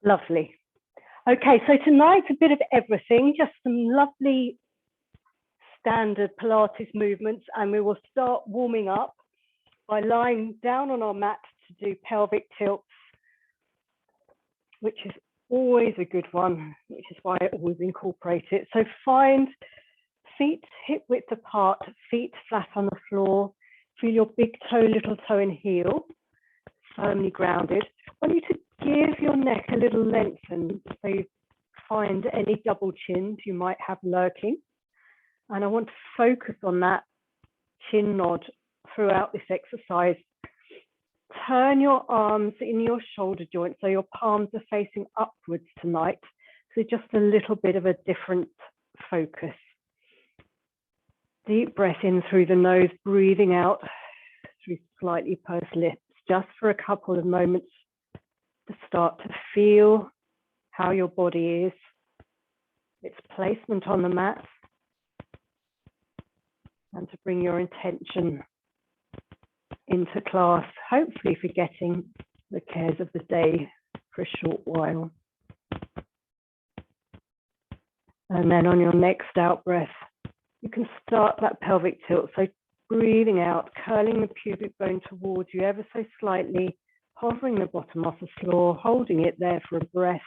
Lovely. Okay, so tonight a bit of everything, just some lovely standard Pilates movements, and we will start warming up by lying down on our mat to do pelvic tilts, which is always a good one, which is why I always incorporate it. So find feet hip width apart, feet flat on the floor. Feel your big toe, little toe and heel firmly grounded. I want you to give your neck a little lengthen so you find any double chins you might have lurking. And I want to focus on that chin nod throughout this exercise. Turn your arms in your shoulder joints so your palms are facing upwards tonight. So just a little bit of a different focus. Deep breath in through the nose, breathing out through slightly pursed lips, just for a couple of moments to start to feel how your body is, its placement on the mat, and to bring your intention into class, hopefully forgetting the cares of the day for a short while. And then on your next out breath, you can start that pelvic tilt. So breathing out, curling the pubic bone towards you ever so slightly, hovering the bottom off the floor, holding it there for a breath,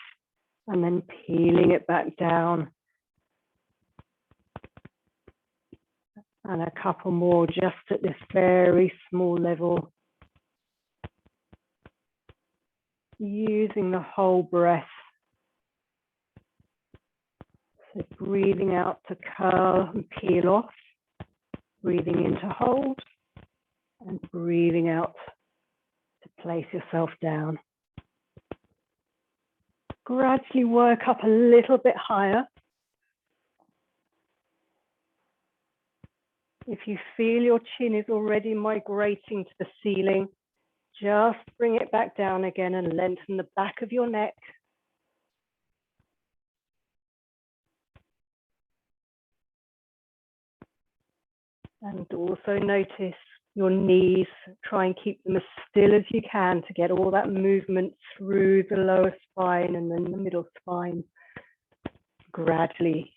and then peeling it back down. And a couple more just at this very small level. Using the whole breath. So breathing out to curl and peel off. Breathing in to hold. And breathing out to place yourself down. Gradually work up a little bit higher. If you feel your chin is already migrating to the ceiling, just bring it back down again and lengthen the back of your neck. And also notice your knees. Try and keep them as still as you can to get all that movement through the lower spine and then the middle spine. Gradually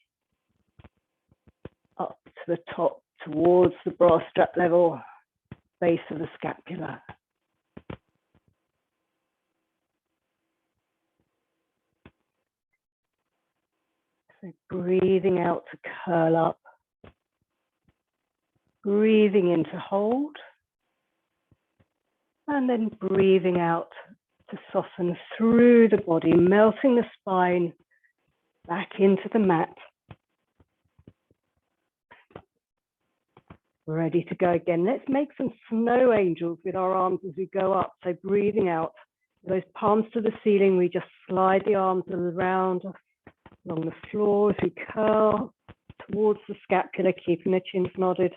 up to the top, towards the bra strap level, base of the scapula. So breathing out to curl up. Breathing in to hold. And then breathing out to soften through the body, melting the spine back into the mat. Ready to go again. Let's make some snow angels with our arms as we go up. So breathing out, those palms to the ceiling, we just slide the arms around along the floor as we curl towards the scapula, keeping the chins nodded.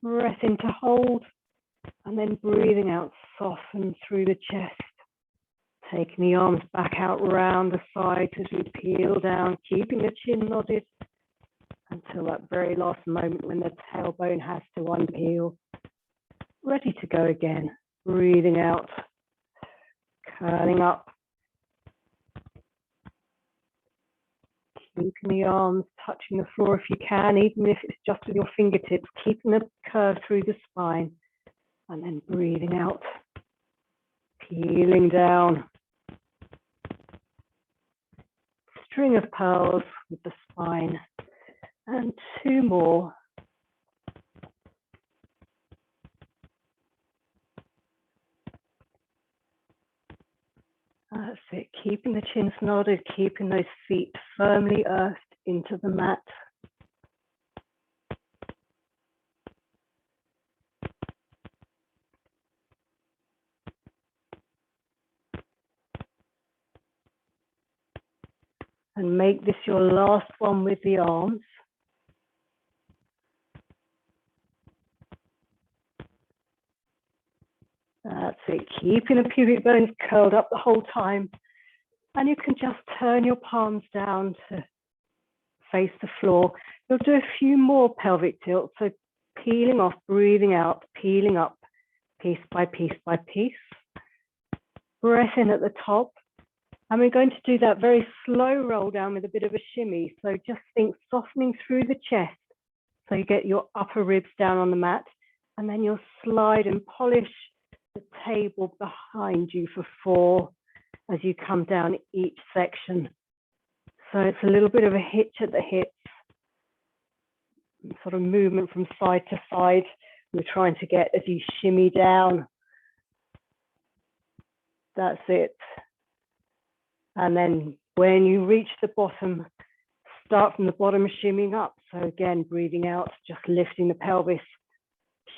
Breath in to hold, and then breathing out, soften through the chest. Taking the arms back out round the sides as we peel down, keeping the chin nodded until that very last moment when the tailbone has to unpeel. Ready to go again. Breathing out, curling up. Keeping the arms touching the floor if you can, even if it's just with your fingertips, keeping the curve through the spine. And then breathing out, peeling down. String of pearls with the spine. And two more. That's it, keeping the chins nodded, keeping those feet firmly earthed into the mat. And make this your last one with the arms. That's it, keeping the pubic bones curled up the whole time. And you can just turn your palms down to face the floor. You'll do a few more pelvic tilts. So peeling off, breathing out, peeling up, piece by piece by piece. Breath in at the top. And we're going to do that very slow roll down with a bit of a shimmy. So just think softening through the chest. So you get your upper ribs down on the mat, and then you'll slide and polish the table behind you for 4 as you come down each section. So it's a little bit of a hitch at the hips, sort of movement from side to side. We're trying to get as you shimmy down. That's it. And then when you reach the bottom, start from the bottom, shimmying up. So again, breathing out, just lifting the pelvis.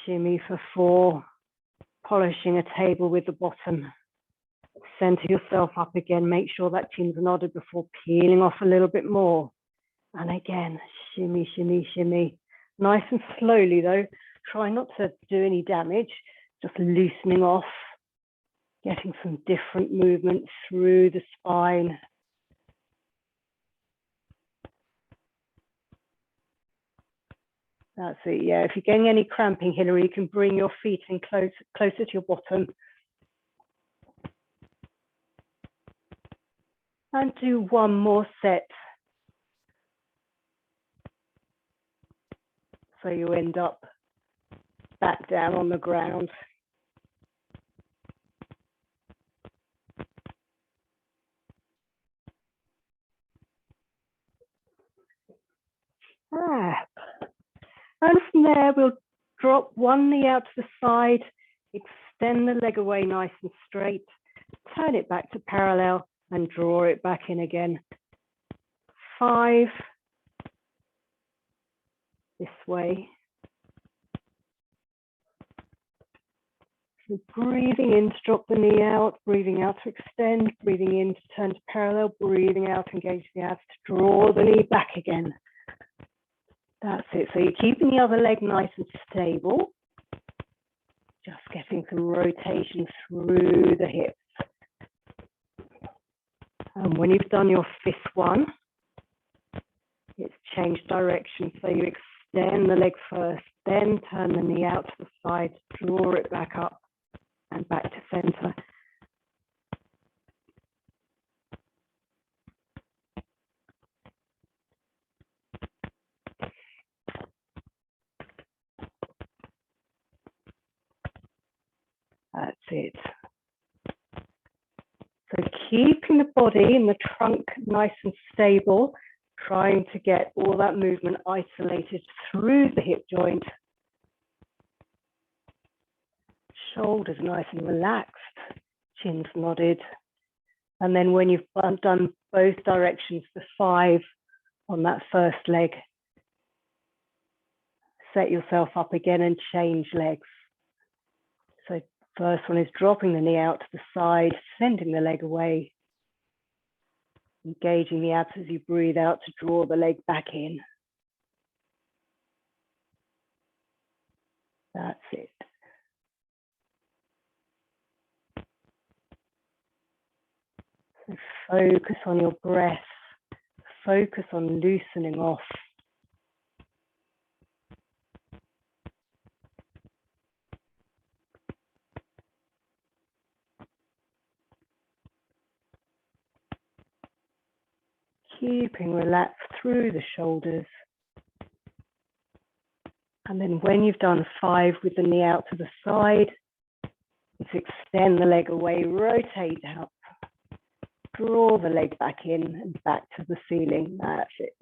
Shimmy for 4, polishing a table with the bottom. Center yourself up again. Make sure that chin's nodded before peeling off a little bit more. And again, shimmy, shimmy, shimmy. Nice and slowly though. Try not to do any damage, just loosening off, getting some different movement through the spine. That's it, yeah. If you're getting any cramping, Hilary, you can bring your feet in closer to your bottom. And do one more set. So you end up back down on the ground. And from there, we'll drop one knee out to the side, extend the leg away nice and straight, turn it back to parallel and draw it back in again. 5, this way. So breathing in to drop the knee out, breathing out to extend, breathing in to turn to parallel, breathing out, engage the abs to draw the knee back again. That's it. So you're keeping the other leg nice and stable. Just getting some rotation through the hips. And when you've done your 5th one, it's changed direction. So you extend the leg first, then turn the knee out to the side, draw it back up and back to center. That's it. So keeping the body and the trunk nice and stable, trying to get all that movement isolated through the hip joint. Shoulders nice and relaxed, chin's nodded. And then when you've done both directions, the 5 on that first leg, set yourself up again and change legs. So first one is dropping the knee out to the side, sending the leg away, engaging the abs as you breathe out to draw the leg back in. That's it. So focus on your breath, focus on loosening off. Keeping relaxed through the shoulders. And then when you've done 5 with the knee out to the side, just extend the leg away, rotate out, draw the leg back in and back to the ceiling. That's it.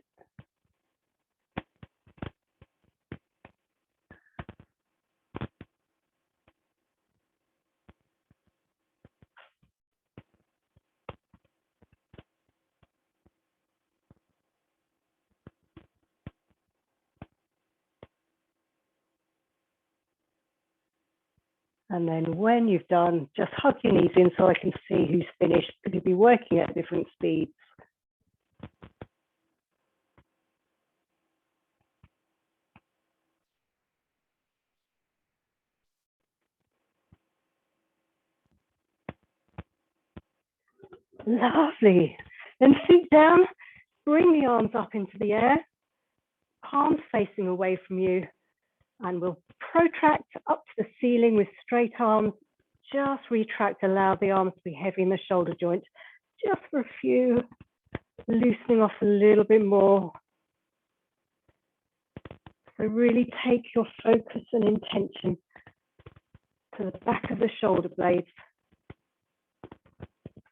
And then when you've done, just hug your knees in so I can see who's finished, because you'll be working at different speeds. Lovely. Then sit down, bring the arms up into the air, palms facing away from you, and we'll protract up to the ceiling with straight arms. Just retract, allow the arms to be heavy in the shoulder joint. just for a few, loosening off a little bit more. So really take your focus and intention to the back of the shoulder blades,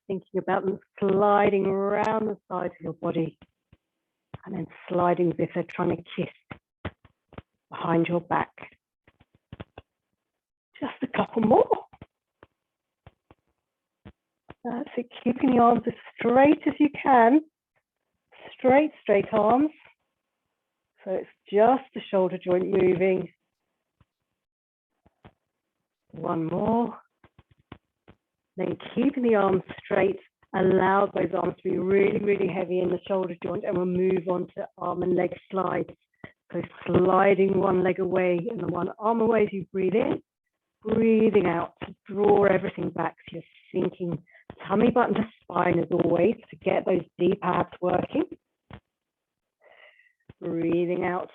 thinking about them sliding around the sides of your body and then sliding as if they're trying to kiss behind your back. Just a couple more. That's it, keeping the arms as straight as you can. Straight arms. So it's just the shoulder joint moving. One more. Then keeping the arms straight, allow those arms to be really, really heavy in the shoulder joint, and we'll move on to arm and leg slides. So sliding one leg away and the one arm away as you breathe in, breathing out to draw everything back. So you're sinking tummy button to spine as always to get those deep abs working. Breathing out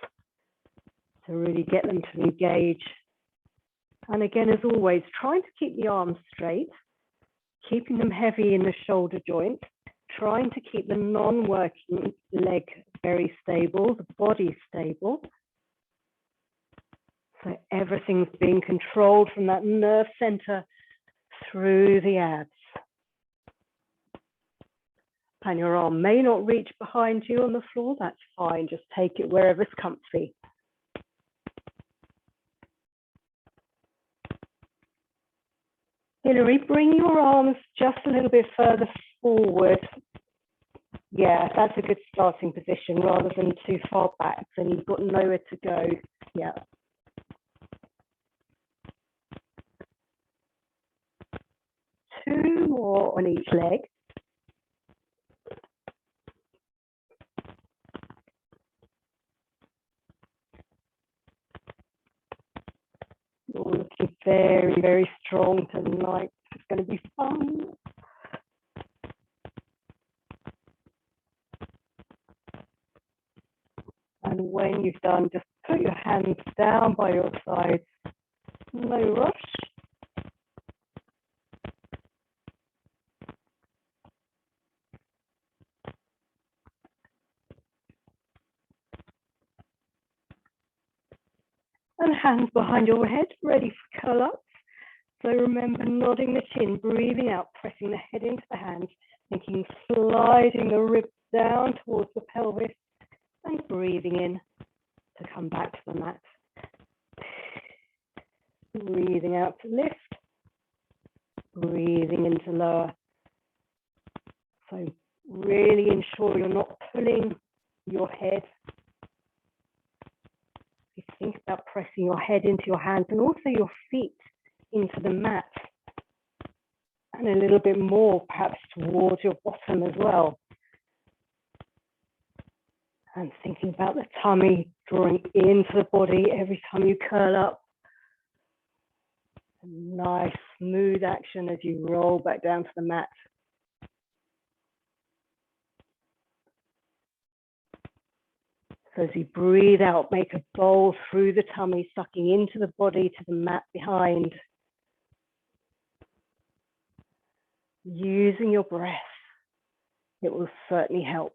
to really get them to engage. And again, as always, trying to keep the arms straight, keeping them heavy in the shoulder joint, trying to keep the non-working leg very stable, the body stable. So everything's being controlled from that nerve center through the abs. And your arm may not reach behind you on the floor, that's fine, just take it wherever's comfy. Hilary, bring your arms just a little bit further forward. Yeah, that's a good starting position rather than too far back, then you've got nowhere to go. Yeah. Two more on each leg. You're looking very, very strong tonight. It's going to be fun. And when you've done, just put your hands down by your sides. No rush. And hands behind your head, ready for curl-ups. So remember nodding the chin, breathing out, pressing the head into the hands, thinking sliding the ribs down towards the pelvis and breathing in to come back to the mat. Breathing out to lift, breathing in to lower. So really ensure you're not pulling your head. You think about pressing your head into your hands and also your feet into the mat. And a little bit more perhaps towards your bottom as well. And thinking about the tummy drawing into the body every time you curl up. A nice smooth action as you roll back down to the mat. So as you breathe out, make a bowl through the tummy, sucking into the body to the mat behind. Using your breath, it will certainly help.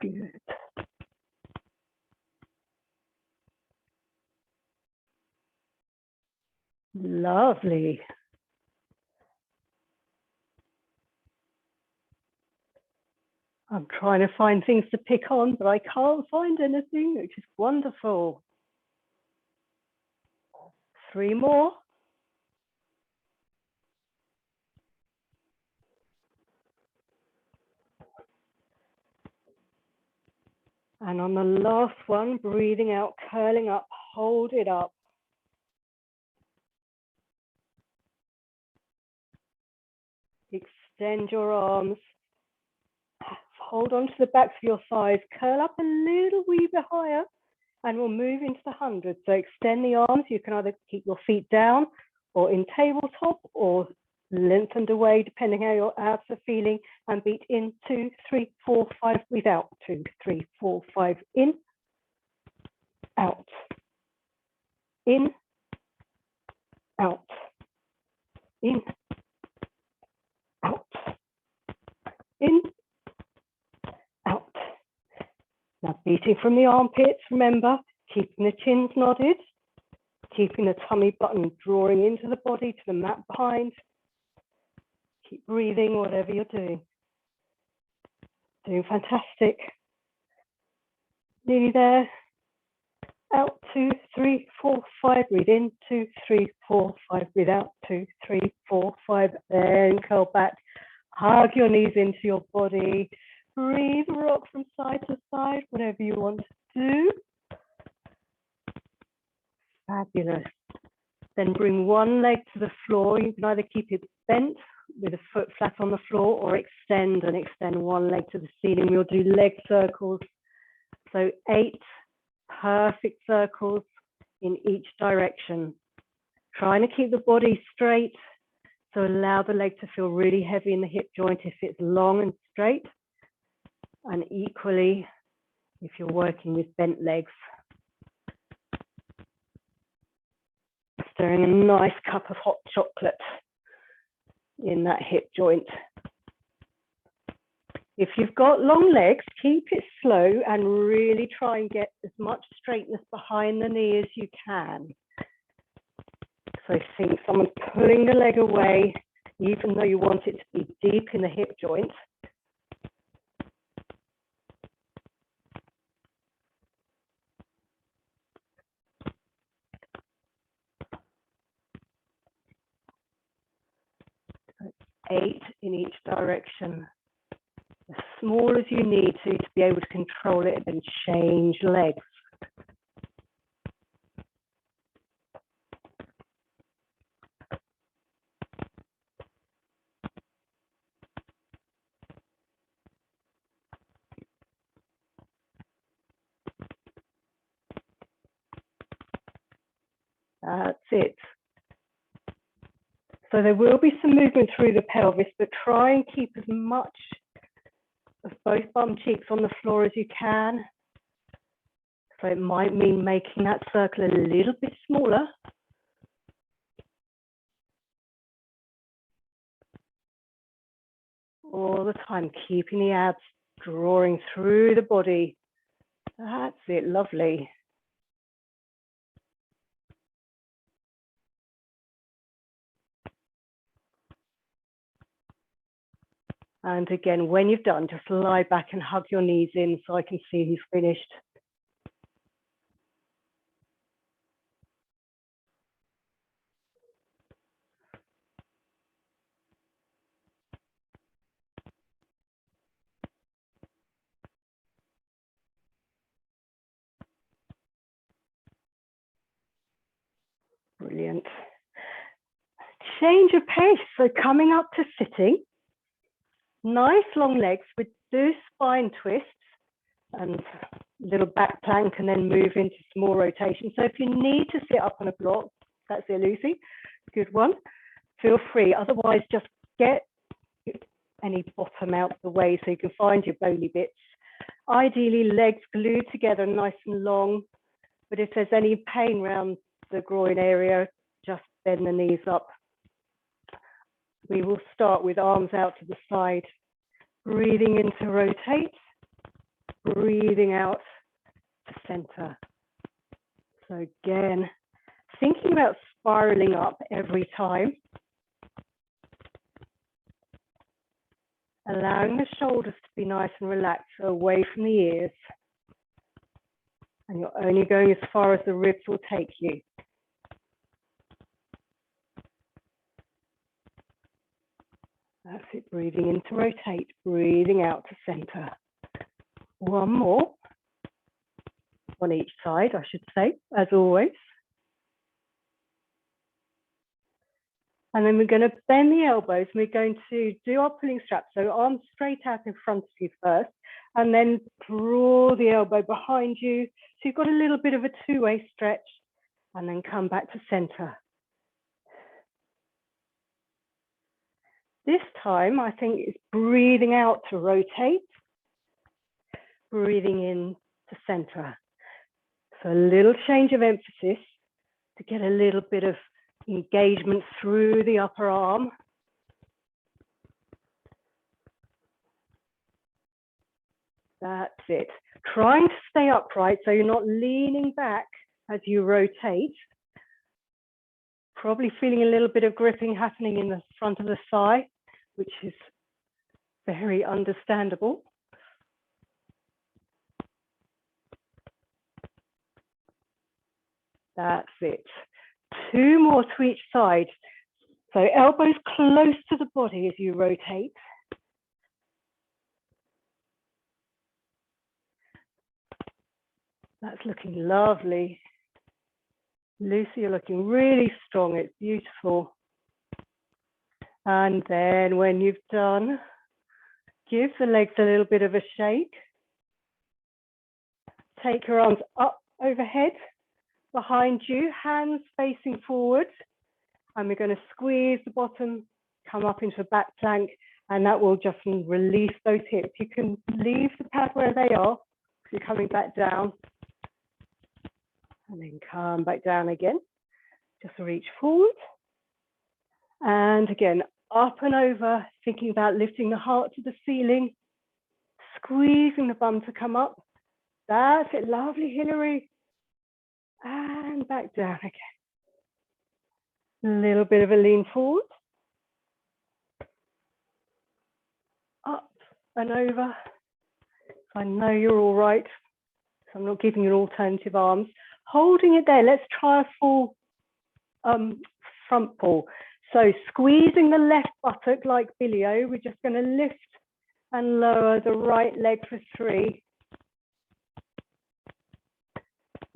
Good. Lovely. I'm trying to find things to pick on, but I can't find anything, which is wonderful. 3 more. And on the last one, breathing out, curling up, hold it up. Extend your arms. Hold on to the backs of your thighs, curl up a little wee bit higher, and we'll move into the 100. So extend the arms. You can either keep your feet down or in tabletop or lengthened away, depending how your abs are feeling, and beat in 2, 3, 4, 5, breathe out, 2, 3, 4, 5, in, out. in, out, in, out, in, out. Now beating from the armpits, remember, keeping the chins nodded, keeping the tummy button drawing into the body to the mat behind. Keep breathing, whatever you're doing. Doing fantastic. Nearly there. Out, 2, 3, 4, 5. Breathe in, 2, 3, 4, 5. Breathe out, 2, 3, 4, 5. Then curl back. Hug your knees into your body. Breathe, rock from side to side, whatever you want to do. Fabulous. Then bring one leg to the floor. You can either keep it bent with a foot flat on the floor or extend one leg to the ceiling. We'll do leg circles. So 8 perfect circles in each direction. Trying to keep the body straight. So allow the leg to feel really heavy in the hip joint if it's long and straight. And equally, if you're working with bent legs. Stirring a nice cup of hot chocolate in that hip joint. If you've got long legs, keep it slow and really try and get as much straightness behind the knee as you can. So think someone's pulling the leg away, even though you want it to be deep in the hip joint. So 8 in each direction. As small as you need to be able to control it and change legs. That's it. So there will be some movement through the pelvis, but try and keep as much of both bum cheeks on the floor as you can. So it might mean making that circle a little bit smaller. All the time, keeping the abs drawing through the body. That's it, lovely. And again, when you've done, just lie back and hug your knees in so I can see who's finished. Brilliant. Change of pace. So coming up to sitting. Nice long legs with two spine twists and little back plank and then move into small rotation. So if you need to sit up on a block, that's it, Lucy, good one. Feel free. Otherwise, just get any bottom out the way so you can find your bony bits. Ideally, legs glued together nice and long. But if there's any pain around the groin area, just bend the knees up. We will start with arms out to the side, breathing in to rotate, breathing out to center. So again, thinking about spiraling up every time. Allowing the shoulders to be nice and relaxed, so away from the ears. And you're only going as far as the ribs will take you. That's it, breathing in to rotate, breathing out to center. One more, on each side, I should say, as always. And then we're going to bend the elbows. We're going to do our pulling straps. So arms straight out in front of you first, and then draw the elbow behind you. So you've got a little bit of a two-way stretch, and then come back to center. This time, I think it's breathing out to rotate, breathing in to center. So a little change of emphasis to get a little bit of engagement through the upper arm. That's it. Trying to stay upright so you're not leaning back as you rotate. Probably feeling a little bit of gripping happening in the front of the thigh, which is very understandable. That's it. 2 more to each side. So elbows close to the body as you rotate. That's looking lovely. Lucy, you're looking really strong. It's beautiful. And then when you've done, give the legs a little bit of a shake. Take your arms up overhead, behind you, hands facing forward. And we're going to squeeze the bottom, come up into a back plank, and that will just release those hips. You can leave the pad where they are. You're coming back down. And then come back down again. Just reach forward. And again, up and over, thinking about lifting the heart to the ceiling, squeezing the bum to come up. That's it, lovely, Hilary. And back down again. A little bit of a lean forward. Up and over. I know you're all right, so I'm not giving you alternative arms. Holding it there, let's try a full front pull. So squeezing the left buttock like Billy-O, we're just going to lift and lower the right leg for 3.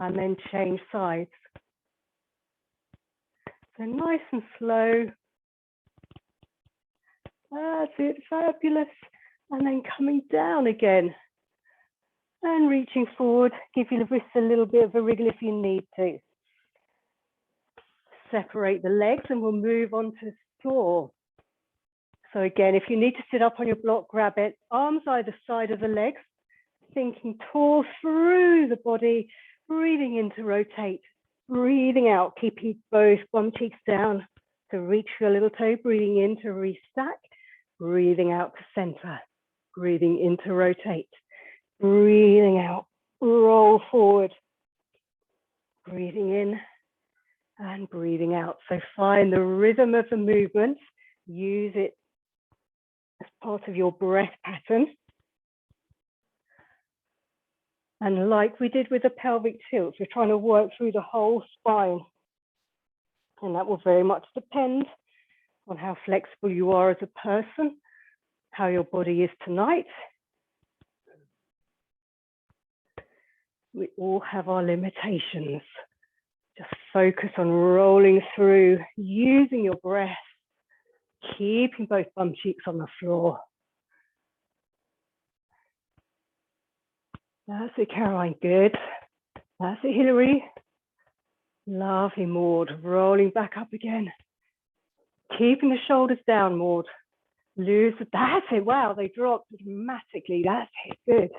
And then change sides. So nice and slow. That's it, fabulous. And then coming down again. And reaching forward, give your wrists a little bit of a wriggle if you need to. Separate the legs and we'll move on to the floor. So again, if you need to sit up on your block, grab it. Arms either side of the legs. Thinking tall through the body. Breathing in to rotate. Breathing out, keeping both bum cheeks down to reach your little toe. Breathing in to restack. Breathing out to center. Breathing in to rotate. Breathing out, roll forward. Breathing in and breathing out. So find the rhythm of the movement. Use it as part of your breath pattern. And like we did with the pelvic tilts, we're trying to work through the whole spine. And that will very much depend on how flexible you are as a person, how your body is tonight. We all have our limitations. Just focus on rolling through, using your breath, keeping both bum cheeks on the floor. That's it, Caroline, good. That's it, Hilary. Lovely, Maud, rolling back up again. Keeping the shoulders down, Maud. Lose, that's it, wow, they dropped dramatically, that's it, good.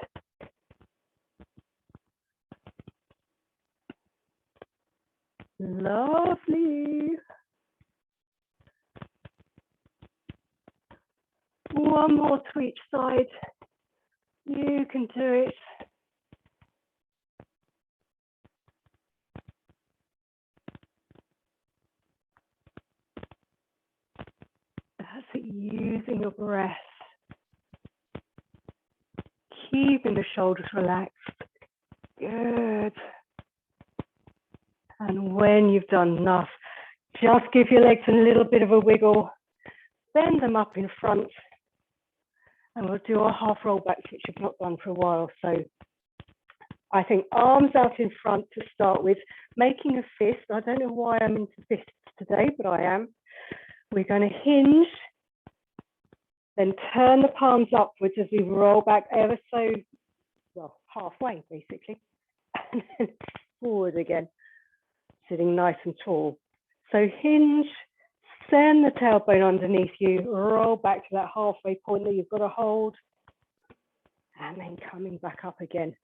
Lovely. One more to each side. You can do it. That's it, using your breath. Keeping the shoulders relaxed. Good. And when you've done enough, just give your legs a little bit of a wiggle. Bend them up in front. And we'll do our half roll back, which we've not done for a while. So I think arms out in front to start with, making a fist. I don't know why I'm into fists today, but I am. We're going to hinge, then turn the palms upwards as we roll back ever so, well, halfway basically, and then forward again, sitting nice and tall. So hinge, send the tailbone underneath you, roll back to that halfway point that you've got to hold, and then coming back up again.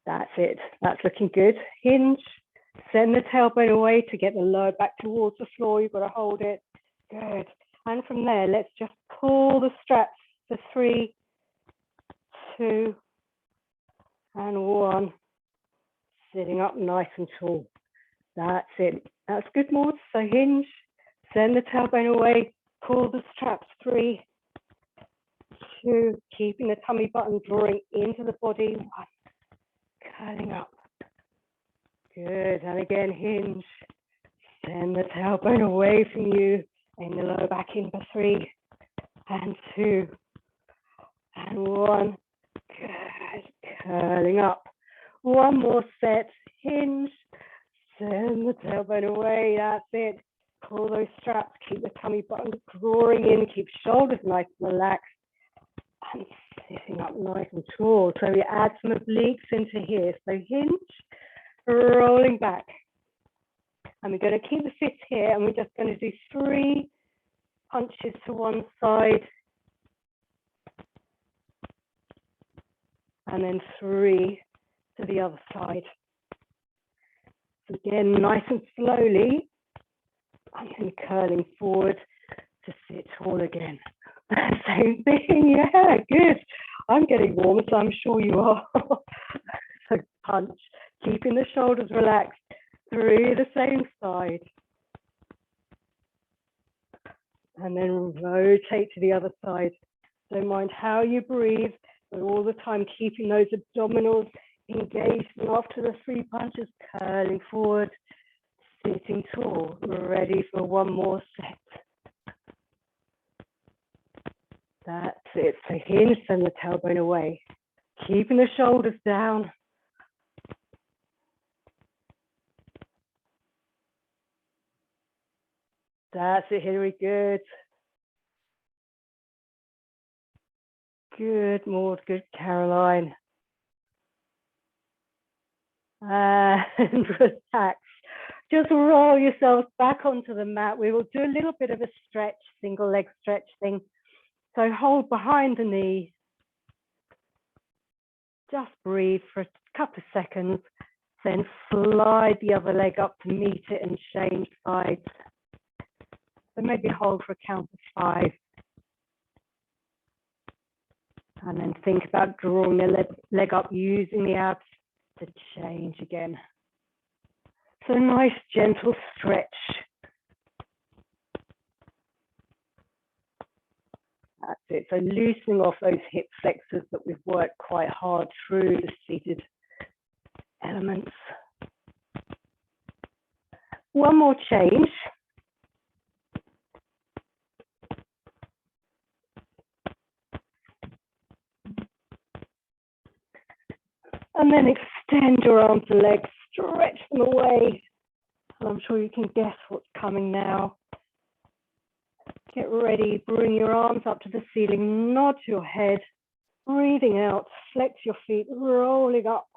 That's it, that's looking good. Hinge, Send the tailbone away to get the lower back towards the floor. You've got to hold it. Good. And from there, let's just pull the straps for 3, 2, and 1. Sitting up nice and tall. That's it. That's good, Maud. So hinge, send the tailbone away, pull the straps 3, 2, keeping the tummy button drawing into the body. 1, curling up. Good. And again, hinge, send the tailbone away from you, and the lower back in for 3, and 2, and 1. Good. Curling up. 1 more set. Hinge. Send the tailbone away. That's it. Pull those straps. Keep the tummy button drawing in. Keep shoulders nice and relaxed. And sitting up nice and tall. So we add some obliques into here. So hinge, rolling back. And we're going to keep the fist here. And we're just going to do 3 punches to one side. And then 3 to the other side. So again, nice and slowly, and then curling forward to sit tall again. Same thing, yeah, good. I'm getting warm, so I'm sure you are. So punch, keeping the shoulders relaxed through the same side. And then rotate to the other side. Don't mind how you breathe, but all the time keeping those abdominals engaged. And after the 3 punches, curling forward, sitting tall, ready for 1 more set. That's it. So hinge, send the tailbone away, keeping the shoulders down. That's it, Hilary. Good. Good, Maud. Good, Caroline. And relax. Just roll yourselves back onto the mat. We will do a little bit of a stretch, single leg stretch thing. So hold behind the knee. Just breathe for a couple of seconds. Then slide the other leg up to meet it and change sides. So maybe hold for a count of 5. And then think about drawing the leg up using the abs to change again. So nice gentle stretch. That's it. So loosening off those hip flexors that we've worked quite hard through the seated elements. 1 more change. And then extend your arms and legs, stretch them away. And I'm sure you can guess what's coming now. Get ready, bring your arms up to the ceiling, nod your head, breathing out, flex your feet, rolling up.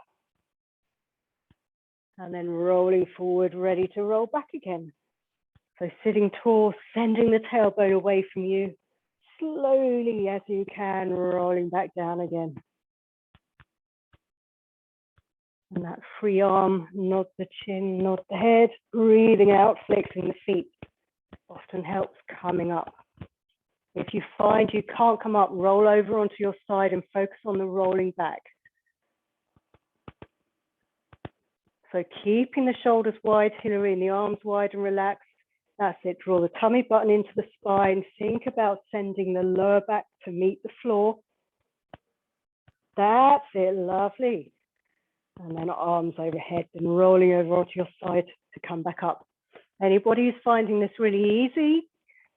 And then rolling forward, ready to roll back again. So sitting tall, sending the tailbone away from you, slowly as you can, rolling back down again. And that free arm, nod the chin, nod the head, breathing out, flexing the feet. Often helps coming up. If you find you can't come up, roll over onto your side and focus on the rolling back. So keeping the shoulders wide, Hilary, and the arms wide and relaxed. That's it. Draw the tummy button into the spine. Think about sending the lower back to meet the floor. That's it. Lovely. And then arms overhead and rolling over onto your side to come back up. Anybody who's finding this really easy?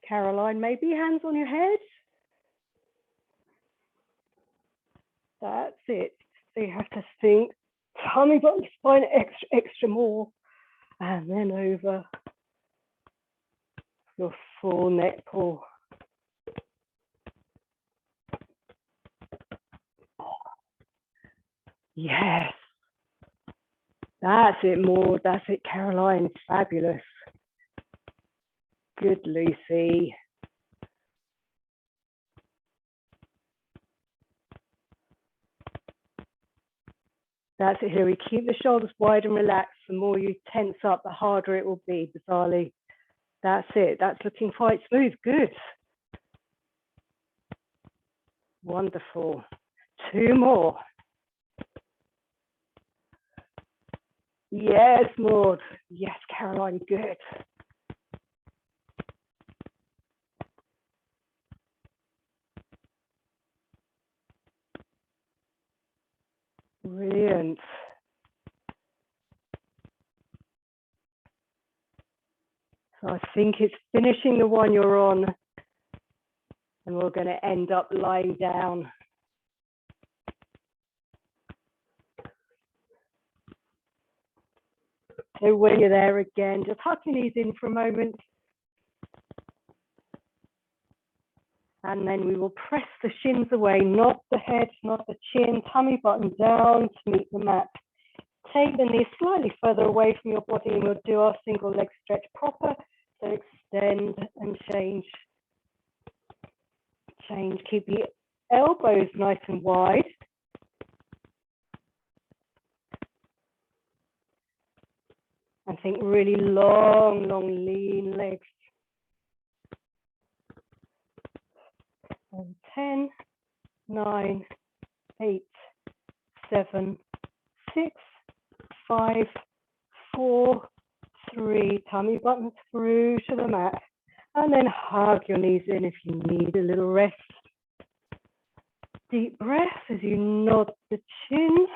Caroline, maybe hands on your head. That's it. So you have to think, tummy button, spine extra more. And then over your full neck pull. Yes. That's it, Maud. That's it, Caroline. Fabulous. Good, Lucy. That's it, Hilary. Keep the shoulders wide and relaxed. The more you tense up, the harder it will be, bizarrely. That's it. That's looking quite smooth. Good. Wonderful. 2 more. Yes, Maud. Yes, Caroline. Good. Brilliant. So I think it's finishing the one you're on, and we're going to end up lying down. So when you're there again, just tuck your knees in for a moment. And then we will press the shins away, not the head, not the chin, tummy button down to meet the mat. Take the knees slightly further away from your body and we'll do our single leg stretch proper. So extend and change. Change, keep the elbows nice and wide. And think really long, lean legs. And 10, 9, 8, 7, 6, 5, 4, 3, tummy button through to the mat. And then hug your knees in if you need a little rest. Deep breath as you nod the chin.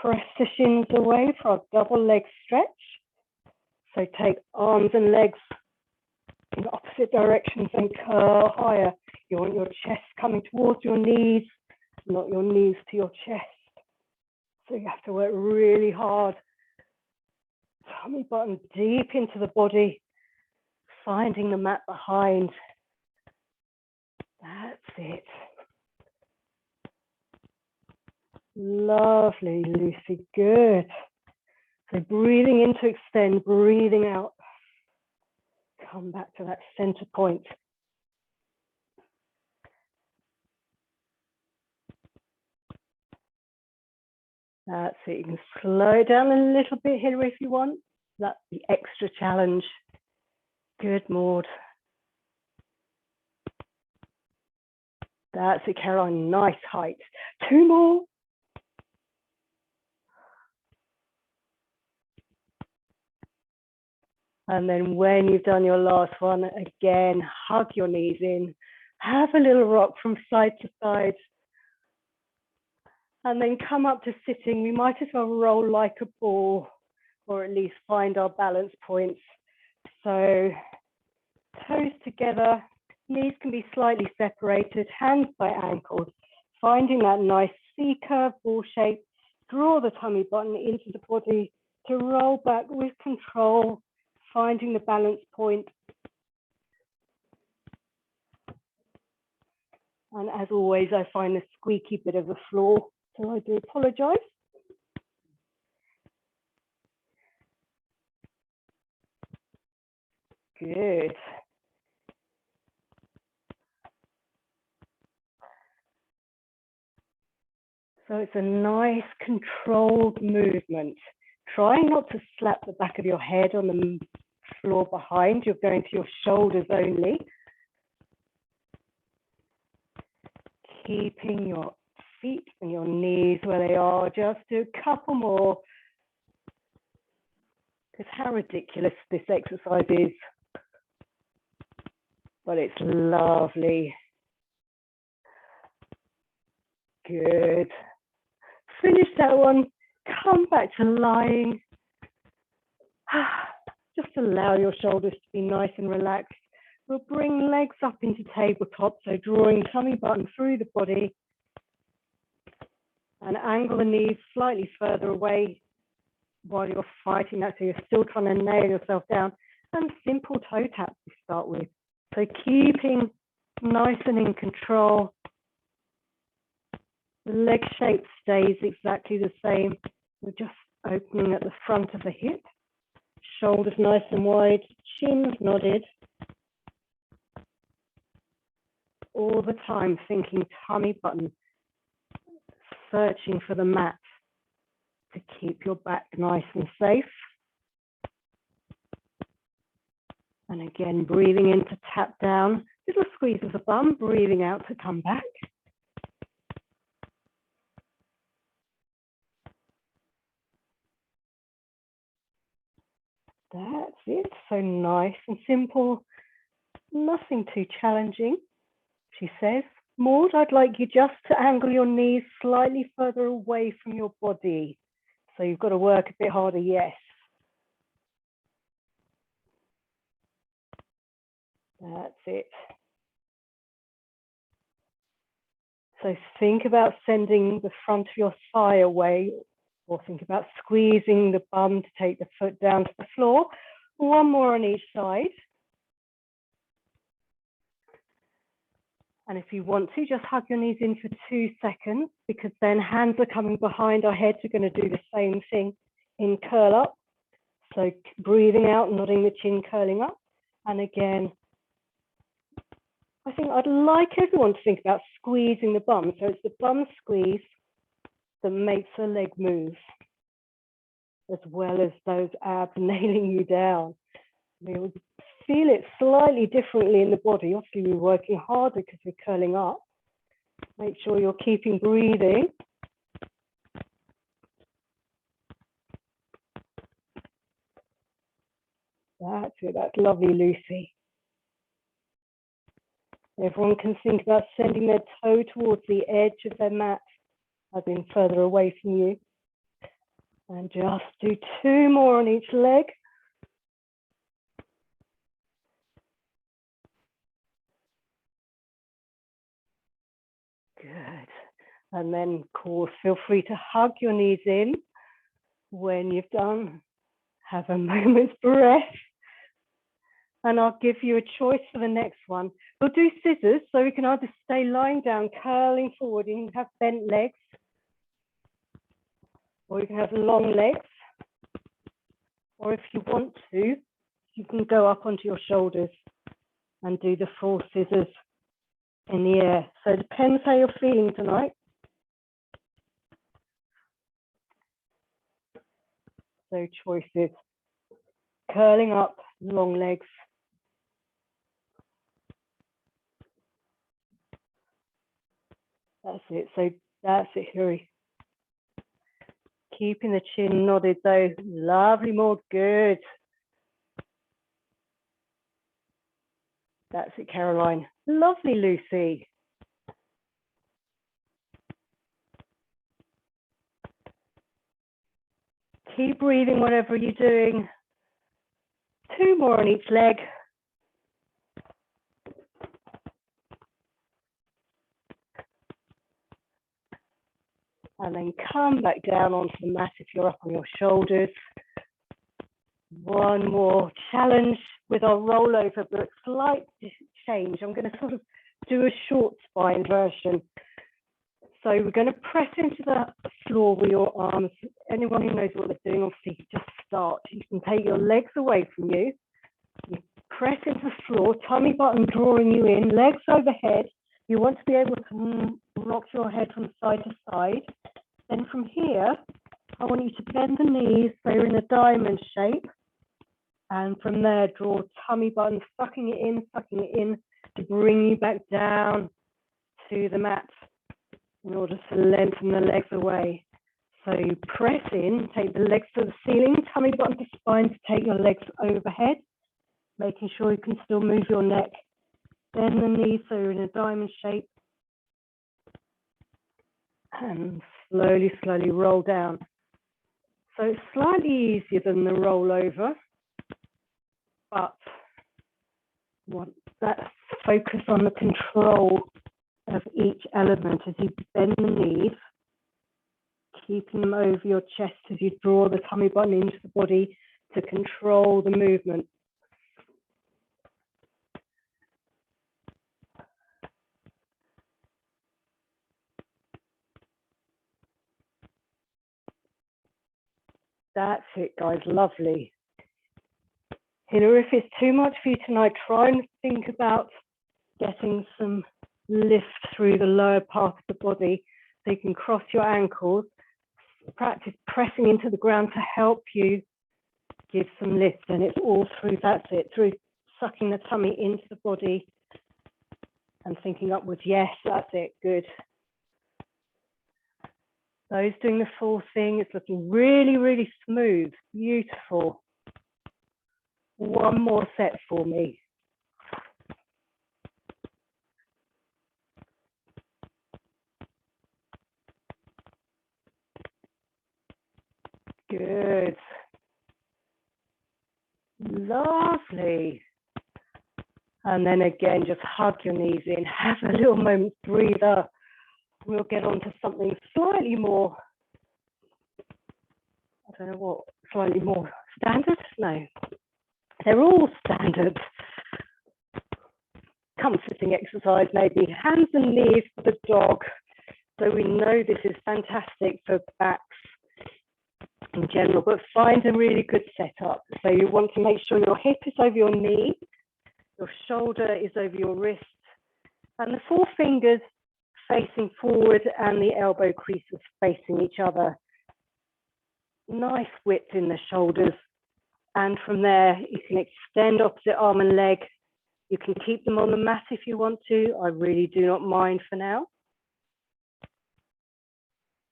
Press the shins away for a double leg stretch. So take arms and legs in opposite directions and curl higher. You want your chest coming towards your knees, not your knees to your chest. So you have to work really hard. Tummy button deep into the body, finding the mat behind. That's it. Lovely, Lucy, good. So breathing in to extend, breathing out. Come back to that center point. That's it. You can slow down a little bit, Hilary, if you want. That's the extra challenge. Good, Maud. That's it, Caroline. Nice height. 2 more. And then when you've done your last one, again, hug your knees in. Have a little rock from side to side. And then come up to sitting. We might as well roll like a ball, or at least find our balance points. So toes together, knees can be slightly separated, hands by ankles, finding that nice C-curve ball shape. Draw the tummy button into the body to roll back with control, finding the balance point. And as always, I find the squeaky bit of the floor, so I do apologize. Good. So it's a nice controlled movement. Try not to slap the back of your head on the floor behind. You're going to your shoulders only. Keeping your feet and your knees where they are. Just do a couple more. Because how ridiculous this exercise is. But it's lovely. Good. Finish that one. Come back to lying. Just allow your shoulders to be nice and relaxed. We'll bring legs up into tabletop, so drawing tummy button through the body. And angle the knees slightly further away while you're fighting that, so you're still trying to nail yourself down. And simple toe taps to start with. So keeping nice and in control. The leg shape stays exactly the same. We're just opening at the front of the hip. Shoulders nice and wide, chins nodded. All the time thinking tummy button, searching for the mat. to keep your back nice and safe. And again, breathing in to tap down, little squeeze of the bum, breathing out to come back. That's it, so nice and simple, nothing too challenging. She says, Maud, I'd like you just to angle your knees slightly further away from your body. So you've got to work a bit harder, yes. That's it. So think about sending the front of your thigh away, or think about squeezing the bum to take the foot down to the floor. One more on each side. And if you want to, just hug your knees in for 2 seconds, because then hands are coming behind our heads. We're going to do the same thing in curl up. So breathing out, nodding the chin, curling up. And again, I think I'd like everyone to think about squeezing the bum. So it's the bum squeeze that makes the leg move, as well as those abs nailing you down. We'll feel it slightly differently in the body. Obviously, we're working harder because we're curling up. Make sure you're keeping breathing. That's it. That's lovely, Lucy. Everyone can think about sending their toe towards the edge of their mat, as in further away from you. And just do 2 more on each leg. Good. And then, of course, feel free to hug your knees in when you've done. Have a moment's breath. And I'll give you a choice for the next one. We'll do scissors, so we can either stay lying down, curling forward, and you can have bent legs, or you can have long legs. Or if you want to, you can go up onto your shoulders and do the full scissors in the air. So it depends how you're feeling tonight. So choices: curling up, long legs. That's it. So that's it, Huri. Keeping the chin nodded though. Lovely, Maud. Good. That's it, Caroline. Lovely, Lucy. Keep breathing, whatever you're doing. 2 more on each leg. And then come back down onto the mat if you're up on your shoulders. One more challenge with our rollover, but a slight change. I'm going to sort of do a short spine version. So we're going to press into the floor with your arms. Anyone who knows what they're doing, obviously just start. You can take your legs away from you. You press into the floor, tummy button drawing you in, legs overhead. You want to be able to rock your head from side to side. Then from here, I want you to bend the knees so you're in a diamond shape. And from there, draw tummy button, sucking it in to bring you back down to the mat in order to lengthen the legs away. So you press in, take the legs to the ceiling, tummy button to spine to take your legs overhead, making sure you can still move your neck. Bend the knees so you're in a diamond shape. And slowly, slowly roll down. So it's slightly easier than the rollover, but that focus on the control of each element as you bend the knees, keeping them over your chest as you draw the tummy button into the body to control the movement. That's it, guys. Lovely. Hillary, if it's too much for you tonight, try and think about getting some lift through the lower part of the body so you can cross your ankles, Practice pressing into the ground to help you give some lift, and it's all through, that's it, through sucking the tummy into the body and thinking upwards. Yes, that's it, good. Those doing the full thing, it's looking really, really smooth, beautiful. One more set for me. Good. Lovely. And then again, just hug your knees in, have a little moment's breather. We'll get on to something slightly more, I don't know what, slightly more standard? No, they're all standard. Comforting exercise, maybe hands and knees for the dog. So we know this is fantastic for backs in general, but find a really good setup. So you want to make sure your hip is over your knee, your shoulder is over your wrist, and the four fingers facing forward and the elbow creases facing each other. Nice width in the shoulders. And from there, you can extend opposite arm and leg. You can keep them on the mat if you want to. I really do not mind for now.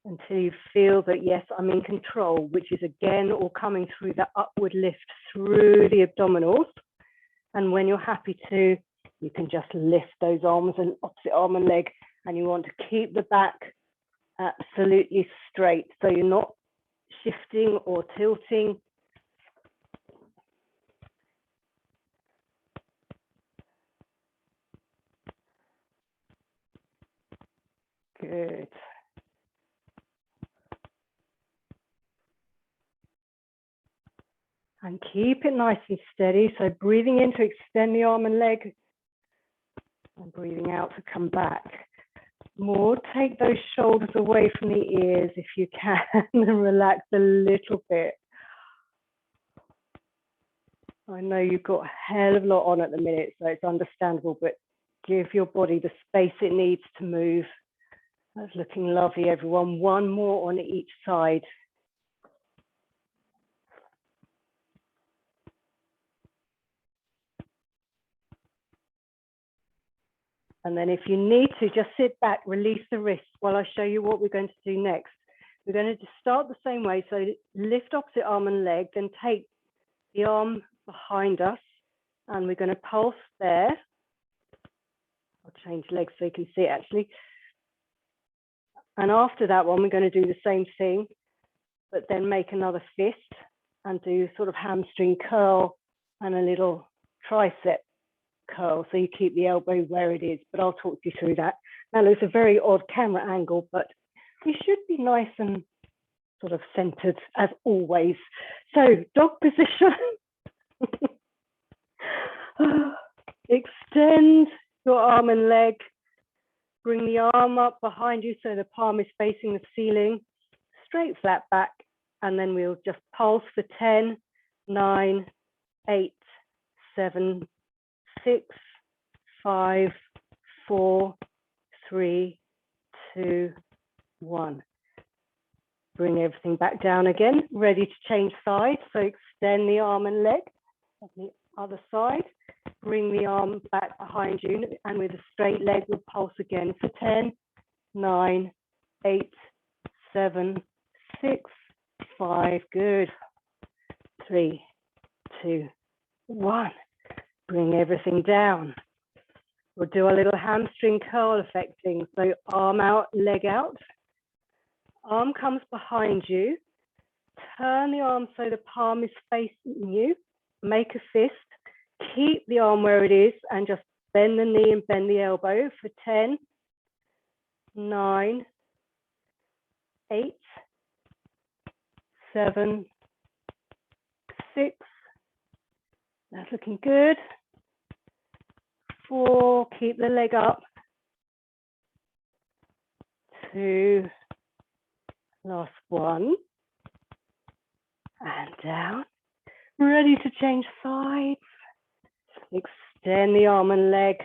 Until you feel that, yes, I'm in control, which is again all coming through that upward lift through the abdominals. And when you're happy to, you can just lift those arms and opposite arm and leg. And you want to keep the back absolutely straight. So you're not shifting or tilting. Good. And keep it nice and steady. So breathing in to extend the arm and leg, and breathing out to come back. More, take those shoulders away from the ears if you can and relax a little bit. I know you've got a hell of a lot on at the minute, so it's understandable, but give your body the space it needs to move. That's looking lovely, everyone. One more on each side. And then if you need to, just sit back, release the wrists while I show you what we're going to do next. We're going to start the same way. So lift opposite arm and leg, then take the arm behind us, and we're going to pulse there. I'll change legs so you can see it actually. And after that one, we're going to do the same thing, but then make another fist and do sort of hamstring curl and a little tricep curl, so you keep the elbow where it is, but I'll talk you through that. Now it's a very odd camera angle, but you should be nice and sort of centered as always. So dog position. Extend your arm and leg. Bring the arm up behind you so the palm is facing the ceiling. Straight flat back, and then we'll just pulse for 10, 9, 8, 7, 6, 5, 4, 3, 2, 1. Bring everything back down again, ready to change sides. So extend the arm and leg on the other side. Bring the arm back behind you, and with a straight leg, we'll pulse again for 10, 9, 8, 7, 6, 5. Good. 3, 2, 1. Bring everything down. We'll do a little hamstring curl effect thing. So arm out, leg out. Arm comes behind you. Turn the arm so the palm is facing you. Make a fist. Keep the arm where it is and just bend the knee and bend the elbow for 10, 9, 8, 7, 6. That's looking good. 4, keep the leg up. 2, last 1. And down. Ready to change sides. Extend the arm and leg.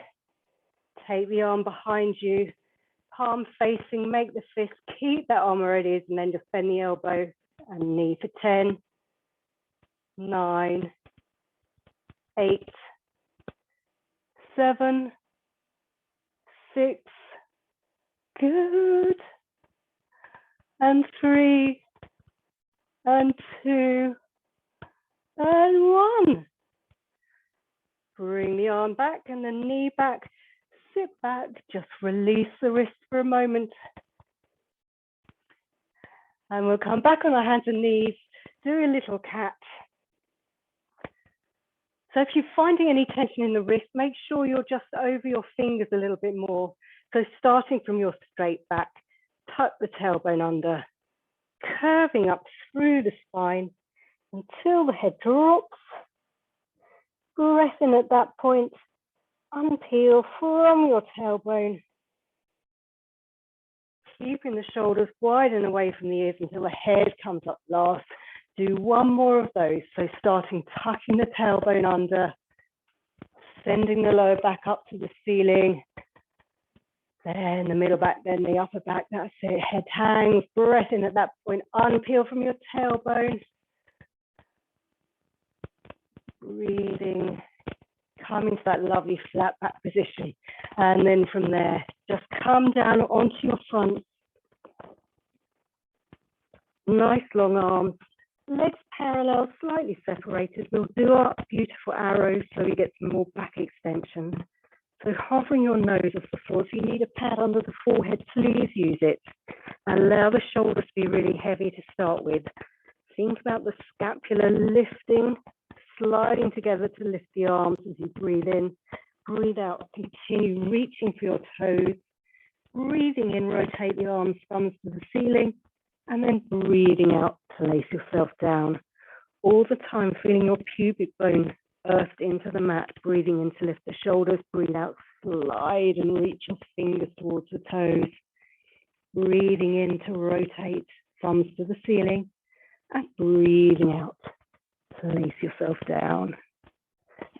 Take the arm behind you. palm facing, make the fist, keep that arm where it is, and then just bend the elbow and knee for 10, 9, 8, 7, 6, good, and 3, and 2, and 1. Bring the arm back and the knee back, sit back, just release the wrist for a moment. And we'll come back on our hands and knees, do a little cat. So if you're finding any tension in the wrist, make sure you're just over your fingers a little bit more. So starting from your straight back, tuck the tailbone under, curving up through the spine until the head drops. Breath in at that point, unpeel from your tailbone. Keeping the shoulders wide and away from the ears until the head comes up last. Do one more of those. So starting tucking the tailbone under, sending the lower back up to the ceiling. Then the middle back, then the upper back. That's it. Head hangs, breath in at that point. Unpeel from your tailbone. Breathing, coming to that lovely flat back position. And then from there, just come down onto your front. Nice long arms, legs parallel, slightly separated. We'll do our beautiful arrows so we get some more back extension. So hovering your nose off the floor. If you need a pad under the forehead, please use it. Allow the shoulders to be really heavy to start with. Think about the scapula lifting, sliding together to lift the arms as you breathe in. Breathe out, continue reaching for your toes. Breathing in, rotate the arms, thumbs to the ceiling. And then breathing out, place yourself down. All the time feeling your pubic bone earthed into the mat. Breathing in to lift the shoulders. Breathe out, slide and reach your fingers towards the toes. Breathing in to rotate, thumbs to the ceiling. And breathing out, place yourself down.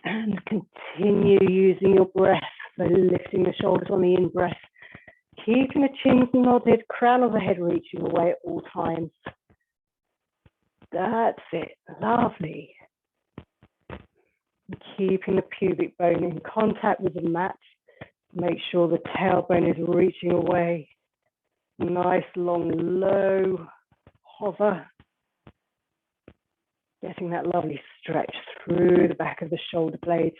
And continue using your breath. So lifting the shoulders on the in-breath. Keeping the chin nodded, crown of the head reaching away at all times. That's it, lovely. Keeping the pubic bone in contact with the mat. Make sure the tailbone is reaching away. Nice, long, low hover. Getting that lovely stretch through the back of the shoulder blades.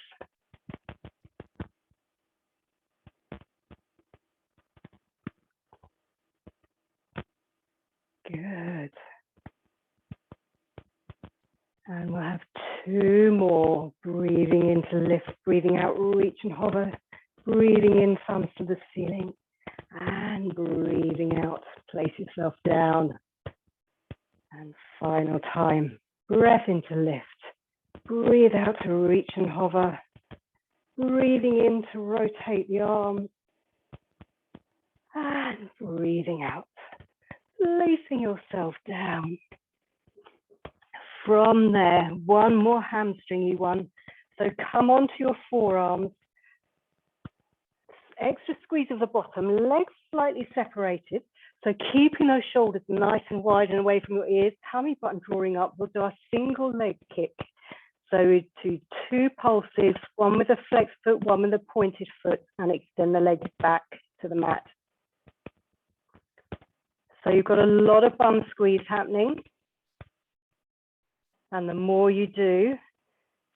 Good. And we'll have 2 more. Breathing in to lift, breathing out, reach and hover. Breathing in, thumbs to the ceiling. And breathing out, place yourself down. And final time. Breath in to lift. Breathe out to reach and hover. Breathing in to rotate the arms. And breathing out. Placing yourself down. From there, one more hamstringy one. So come onto your forearms. Extra squeeze of the bottom, legs slightly separated. So keeping those shoulders nice and wide and away from your ears, tummy button drawing up. We'll do a single leg kick. So we do 2 pulses, one with a flexed foot, one with a pointed foot, and extend the legs back to the mat. So you've got a lot of bum squeeze happening. And the more you do,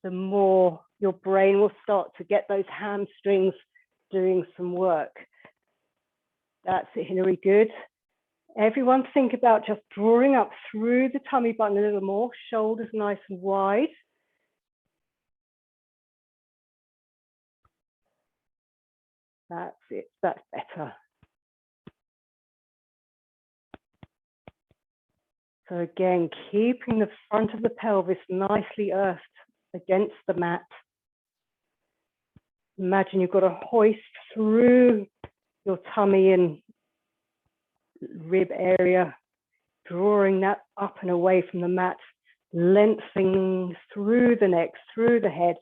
the more your brain will start to get those hamstrings doing some work. That's it, Hilary, good. Everyone think about just drawing up through the tummy button a little more, shoulders nice and wide. That's it, that's better. So again, keeping the front of the pelvis nicely earthed against the mat. Imagine you've got a hoist through your tummy and rib area, drawing that up and away from the mat, lengthening through the neck, through the head,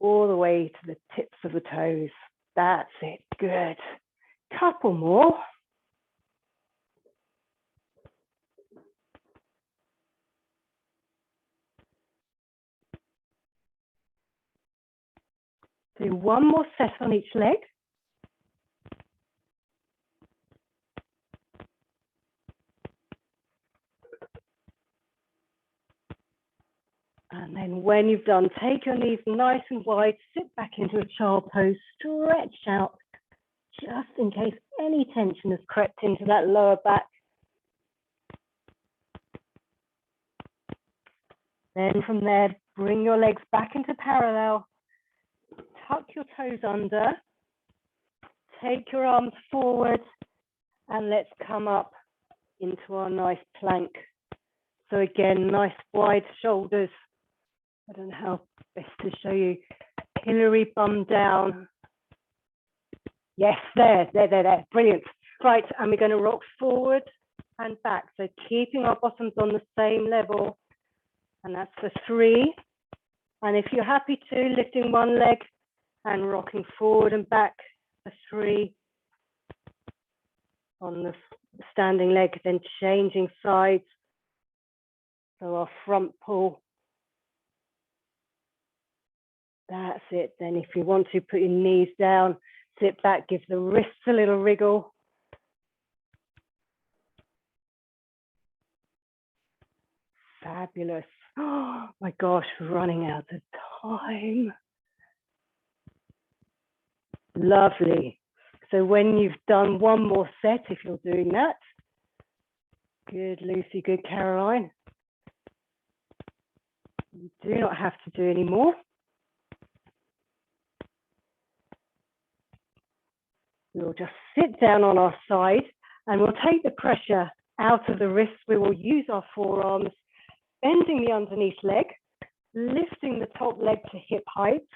all the way to the tips of the toes. That's it, good. Couple more. Do one more set on each leg. And then when you've done, take your knees nice and wide, sit back into a child pose, stretch out, just in case any tension has crept into that lower back. Then from there, bring your legs back into parallel, tuck your toes under, take your arms forward, and let's come up into our nice plank. So again, nice wide shoulders. I don't know how best to show you. Pillory bum down. Yes, there. Brilliant. Right, and we're going to rock forward and back. So keeping our bottoms on the same level. And that's for 3. And if you're happy to, lifting one leg and rocking forward and back for 3 on the standing leg, then changing sides. So our front pull. That's it. Then if you want to, put your knees down, sit back, give the wrists a little wriggle. Fabulous. Oh my gosh, running out of time. Lovely. So when you've done one more set, if you're doing that, good Lucy, good Caroline. You do not have to do any more. We'll just sit down on our side and we'll take the pressure out of the wrists. We will use our forearms, bending the underneath leg, lifting the top leg to hip height,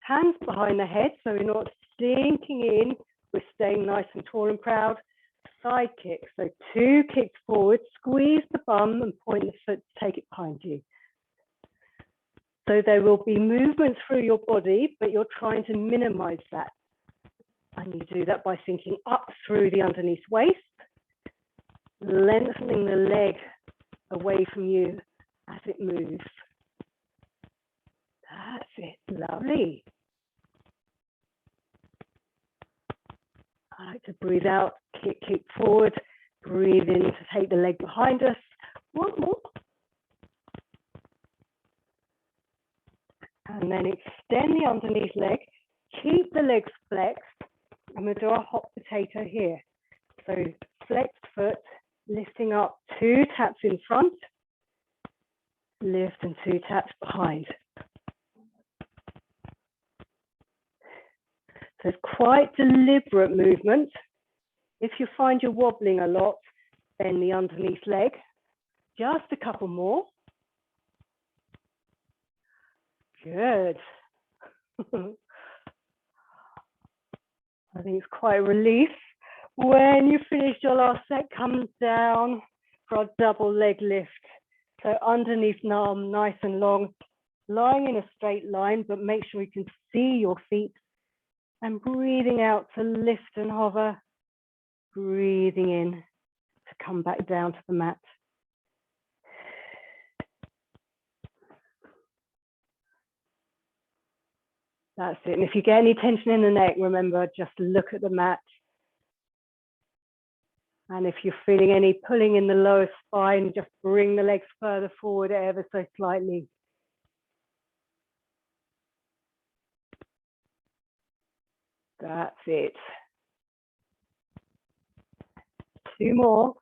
hands behind the head so we're not sinking in, we're staying nice and tall and proud. Side kick, so 2 kicks forward, squeeze the bum and point the foot to take it behind you. So there will be movement through your body, but you're trying to minimize that. And you do that by sinking up through the underneath waist, lengthening the leg away from you as it moves. That's it, lovely. I like to breathe out, kick forward, breathe in to take the leg behind us. One more. And then extend the underneath leg, keep the legs flexed, and we'll do a hot potato here. So flexed foot, lifting up, 2 taps in front, lift and 2 taps behind. So it's quite deliberate movement. If you find you're wobbling a lot, bend the underneath leg. Just a couple more. Good. I think it's quite a relief. When you finish your last set, come down for a double leg lift. So underneath arm, nice and long, lying in a straight line, but make sure you can see your feet. And breathing out to lift and hover, breathing in to come back down to the mat. That's it. And if you get any tension in the neck, remember, just look at the mat. And if you're feeling any pulling in the lower spine, just bring the legs further forward ever so slightly. That's it. 2 more.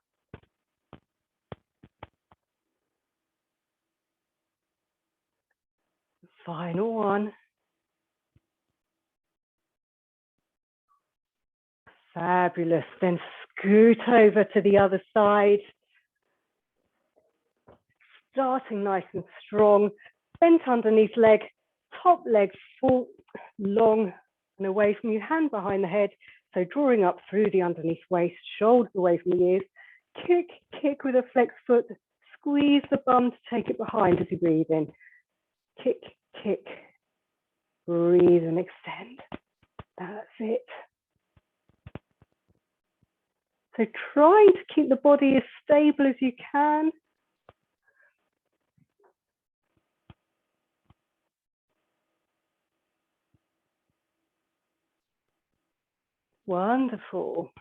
Final one. Fabulous. Then scoot over to the other side. Starting nice and strong. Bent underneath leg, top leg full, long and away from you, hand behind the head. So drawing up through the underneath waist, shoulders away from the ears. Kick, kick with a flexed foot. Squeeze the bum to take it behind as you breathe in. Kick, kick. Breathe and extend. That's it. So trying to keep the body as stable as you can. Wonderful.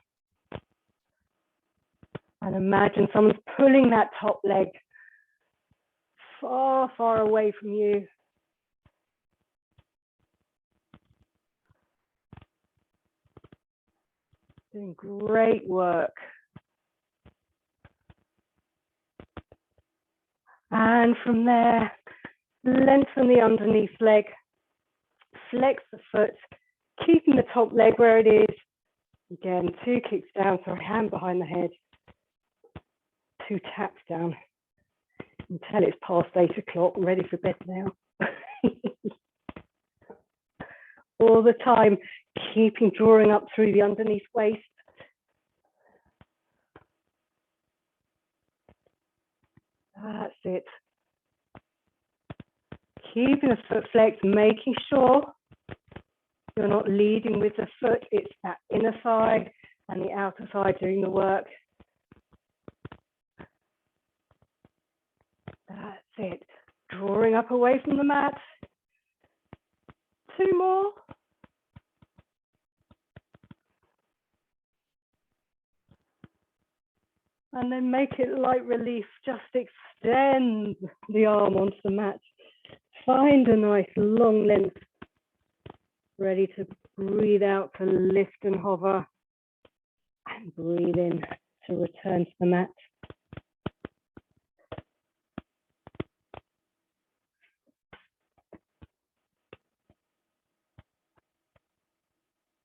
And imagine someone's pulling that top leg far, far away from you. Doing great work. And from there, lengthen the underneath leg, flex the foot, keeping the top leg where it is. Again, 2 kicks down, so hand behind the head, 2 taps down until it's past 8 o'clock, ready for bed now. All the time, keeping drawing up through the underneath waist. That's it. Keeping the foot flexed, making sure you're not leading with the foot. It's that inner thigh and the outer thigh doing the work. That's it. Drawing up away from the mat. 2 more. And then make it light relief. Just extend the arm onto the mat. Find a nice long length. Ready to breathe out to lift and hover. And breathe in to return to the mat.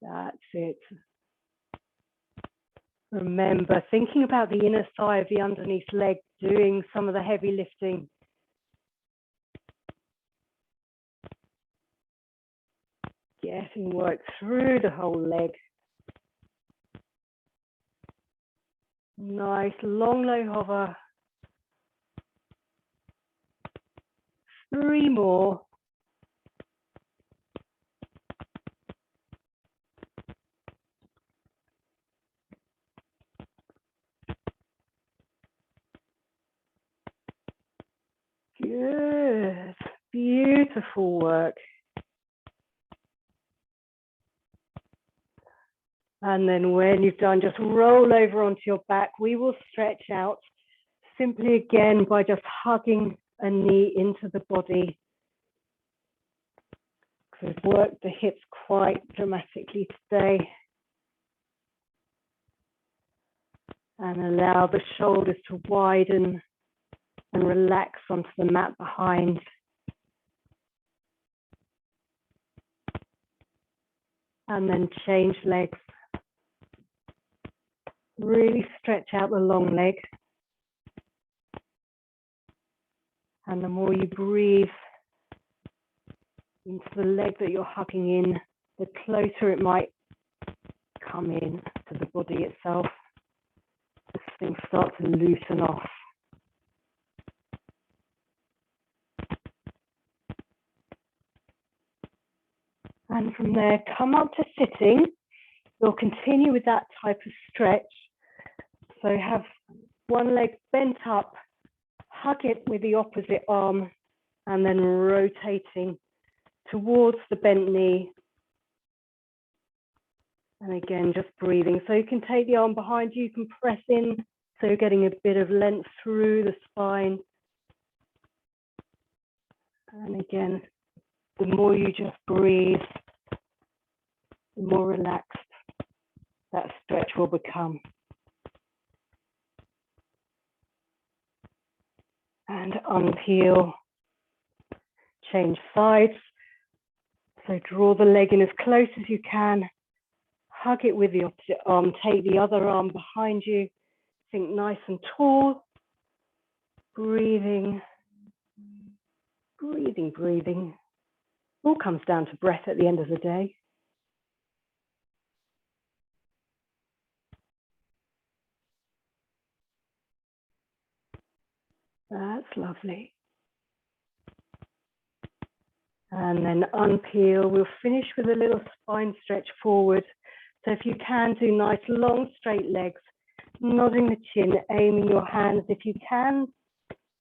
That's it. Remember, thinking about the inner thigh of the underneath leg, doing some of the heavy lifting. Getting work through the whole leg. Nice, long, low hover. 3 more. Good, beautiful work. And then when you've done, just roll over onto your back. We will stretch out simply again by just hugging a knee into the body. We've worked the hips quite dramatically today. And allow the shoulders to widen and relax onto the mat behind. And then change legs. Really stretch out the long leg. And the more you breathe into the leg that you're hugging in, the closer it might come in to the body itself. As things start to loosen off. And from there, come up to sitting. We'll continue with that type of stretch. So have one leg bent up, hug it with the opposite arm, and then rotating towards the bent knee. And again, just breathing. So you can take the arm behind you, you can press in, so you're getting a bit of length through the spine. And again, the more you just breathe, the more relaxed that stretch will become. And unpeel, change sides. So draw the leg in as close as you can. Hug it with the opposite arm. Take the other arm behind you. Think nice and tall. Breathing, breathing, breathing. All comes down to breath at the end of the day. That's lovely. And then unpeel. We'll finish with a little spine stretch forward. So if you can, do nice long straight legs. Nodding the chin, aiming your hands, if you can,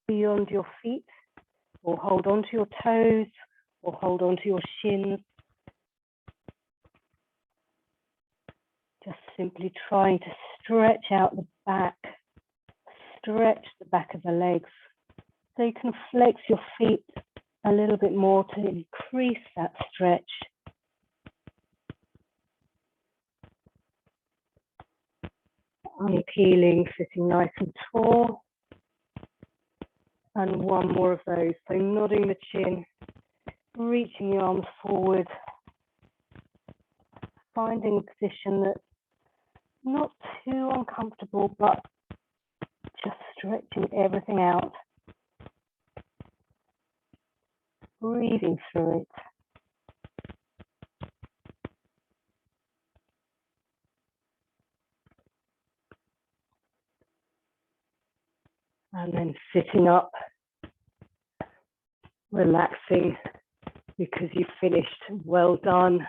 beyond your feet, or hold onto your toes, or hold onto your shins. Just simply trying to stretch out the back, stretch the back of the legs. So you can flex your feet a little bit more to increase that stretch. Unpeeling, sitting nice and tall. And one more of those. So nodding the chin, reaching the arms forward, finding a position that's not too uncomfortable, but just stretching everything out. Breathing through it. And then sitting up, relaxing because you've finished. Well done.